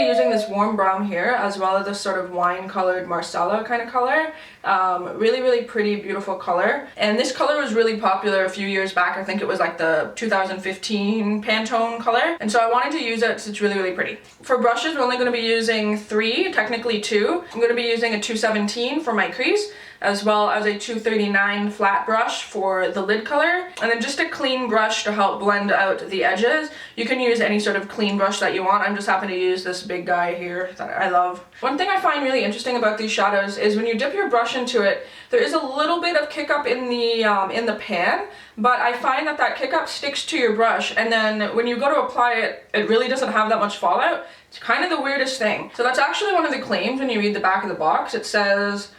be using this warm brown here as well as this sort of wine colored Marsala kind of color. Really pretty, beautiful color. And this color was really popular a few years back. I think it was like the 2015 Pantone color. And so I wanted to use it because it's really pretty. For brushes, we're only going to be using 3, technically 2. I'm going to be using a 217 for my crease, as well as a 239 flat brush for the lid color, and then just a clean brush to help blend out the edges. You can use any sort of clean brush that you want. I'm just happen to use this big guy here that I love. One thing I find really interesting about these shadows is when you dip your brush into it, there is a little bit of kick up in the pan, but I find that kick up sticks to your brush, and then when you go to apply it, it really doesn't have that much fallout. It's kind of the weirdest thing. So that's actually one of the claims when you read the back of the box. It says,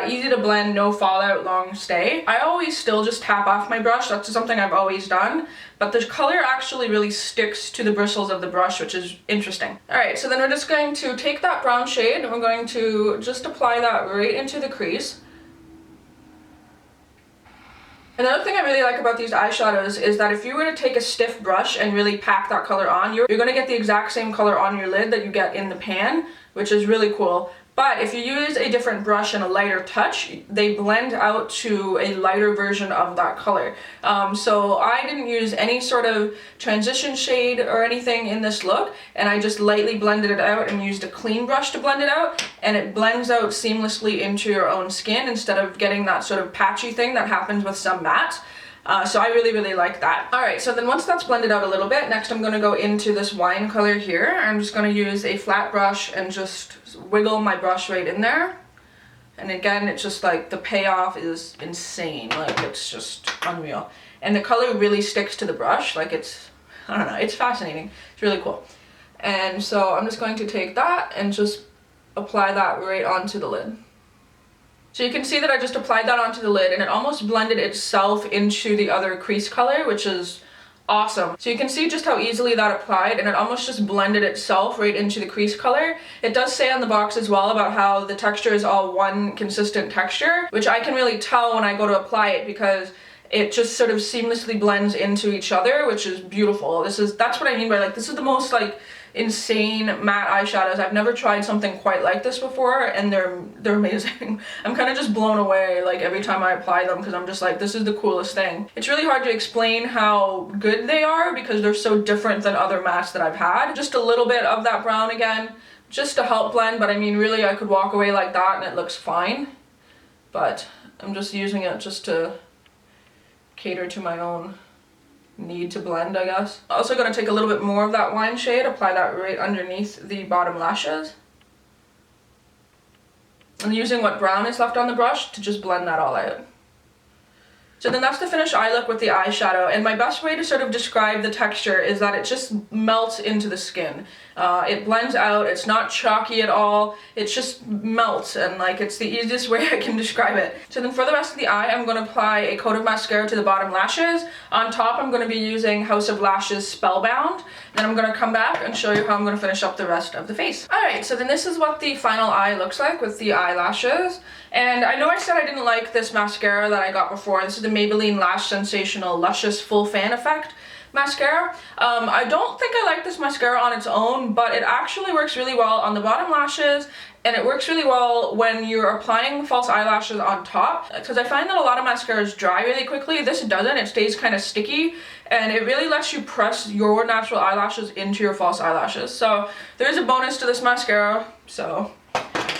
easy to blend, no fallout, long stay. I always still just tap off my brush. That's something I've always done. But the color actually really sticks to the bristles of the brush, which is interesting. Alright, so then we're just going to take that brown shade and we're going to just apply that right into the crease. Another thing I really like about these eyeshadows is that if you were to take a stiff brush and really pack that color on, you're going to get the exact same color on your lid that you get in the pan, which is really cool. But if you use a different brush and a lighter touch, they blend out to a lighter version of that color. So I didn't use any sort of transition shade or anything in this look, and I just lightly blended it out and used a clean brush to blend it out, and it blends out seamlessly into your own skin instead of getting that sort of patchy thing that happens with some mattes. So I really like that. Alright, so then once that's blended out a little bit, next I'm going to go into this wine color here. I'm just going to use a flat brush and just wiggle my brush right in there. And again, it's just like the payoff is insane. Like, it's just unreal. And the color really sticks to the brush. Like, it's, I don't know, it's fascinating. It's really cool. And so I'm just going to take that and just apply that right onto the lid. So you can see that I just applied that onto the lid and it almost blended itself into the other crease color, which is awesome. So you can see just how easily that applied, and it almost just blended itself right into the crease color. It does say on the box as well about how the texture is all one consistent texture, which I can really tell when I go to apply it because it just sort of seamlessly blends into each other, which is beautiful. That's what I mean by, like, this is the most like insane matte eyeshadows. I've never tried something quite like this before, and they're amazing. I'm kind of just blown away like every time I apply them because I'm just like, this is the coolest thing. It's really hard to explain how good they are because they're so different than other mattes that I've had. Just a little bit of that brown again, just to help blend, but I mean really I could walk away like that and it looks fine. But I'm just using it just to cater to my own need to blend, I guess. Also gonna take a little bit more of that wine shade, apply that right underneath the bottom lashes. And using what brown is left on the brush to just blend that all out. So then that's the finished eye look with the eyeshadow, and my best way to sort of describe the texture is that it just melts into the skin. It blends out, it's not chalky at all, it just melts, and like it's the easiest way I can describe it. So then for the rest of the eye, I'm going to apply a coat of mascara to the bottom lashes. On top, I'm going to be using House of Lashes Spellbound. Then I'm going to come back and show you how I'm going to finish up the rest of the face. Alright, so then this is what the final eye looks like with the eyelashes. And I know I said I didn't like this mascara that I got before. This is the Maybelline Lash Sensational Luscious Full Fan Effect mascara. I don't think I like this mascara on its own, but it actually works really well on the bottom lashes, and it works really well when you're applying false eyelashes on top, because I find that a lot of mascaras dry really quickly. This doesn't. It stays kind of sticky, and it really lets you press your natural eyelashes into your false eyelashes. So there is a bonus to this mascara, so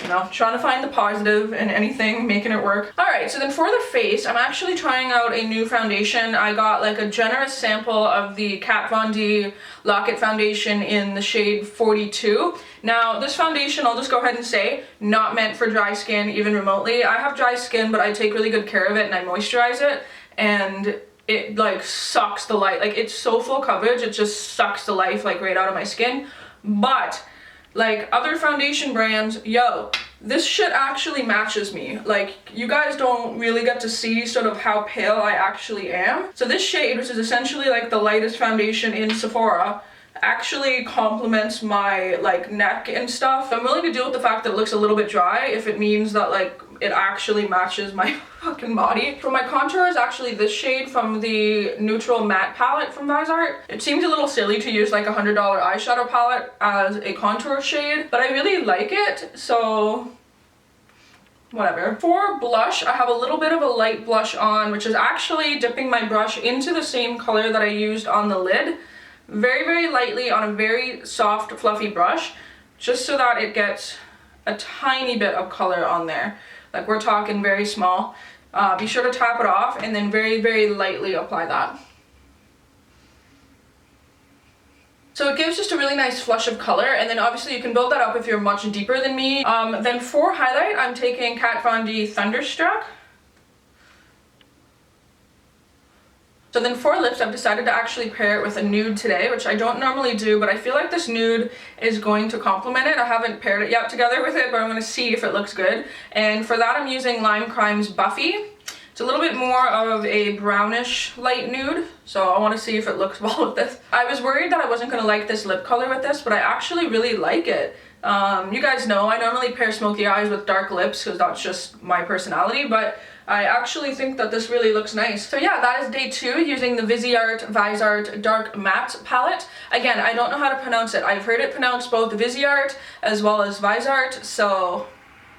you know, trying to find the positive in anything, making it work. Alright, so then for the face, I'm actually trying out a new foundation. I got like a generous sample of the Kat Von D Lock-It foundation in the shade 42. Now, this foundation, I'll just go ahead and say, not meant for dry skin, even remotely. I have dry skin, but I take really good care of it and I moisturize it, and it like sucks the life. Like, it's so full coverage, it just sucks the life like right out of my skin. But like other foundation brands, yo, this shit actually matches me. Like, you guys don't really get to see sort of how pale I actually am. So this shade, which is essentially like the lightest foundation in Sephora, actually complements my like neck and stuff. I'm willing to deal with the fact that it looks a little bit dry if it means that like it actually matches my fucking body. For my contour is actually this shade from the Neutral Matte palette from Viseart. It seems a little silly to use like a $100 eyeshadow palette as a contour shade, but I really like it, so whatever. For blush, I have a little bit of a light blush on, which is actually dipping my brush into the same color that I used on the lid. Very, very lightly on a very soft, fluffy brush, just so that it gets a tiny bit of color on there. Like, we're talking very small. Be sure to tap it off and then very, very lightly apply that. So it gives just a really nice flush of color, and then obviously you can build that up if you're much deeper than me. Then for highlight, I'm taking Kat Von D Thunderstruck. So then for lips, I've decided to actually pair it with a nude today, which I don't normally do, but I feel like this nude is going to complement it. I haven't paired it yet together with it, but I'm going to see if it looks good. And for that, I'm using Lime Crime's Buffy. It's a little bit more of a brownish light nude, so I want to see if it looks well with this. I was worried that I wasn't going to like this lip color with this, but I actually really like it. You guys know I normally pair smoky eyes with dark lips because that's just my personality, but I actually think that this really looks nice. So yeah, that is day 2 using the Viseart Dark Matte palette. Again, I don't know how to pronounce it. I've heard it pronounced both Viseart as well as Viseart, so...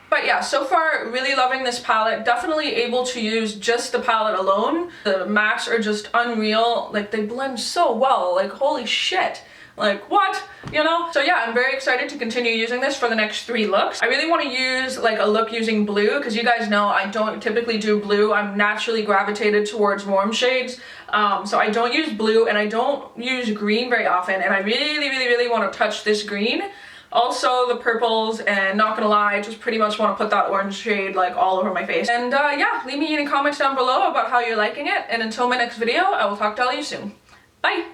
But yeah, so far, really loving this palette. Definitely able to use just the palette alone. The mattes are just unreal. Like, they blend so well. Like, holy shit. Like, what? You know? So yeah, I'm very excited to continue using this for the next 3 looks. I really want to use like a look using blue, because you guys know I don't typically do blue. I'm naturally gravitated towards warm shades. So I don't use blue, and I don't use green very often, and I really want to touch this green. Also the purples, and not gonna lie, I just pretty much want to put that orange shade like all over my face. And yeah, leave me any comments down below about how you're liking it, and until my next video, I will talk to all you soon. Bye!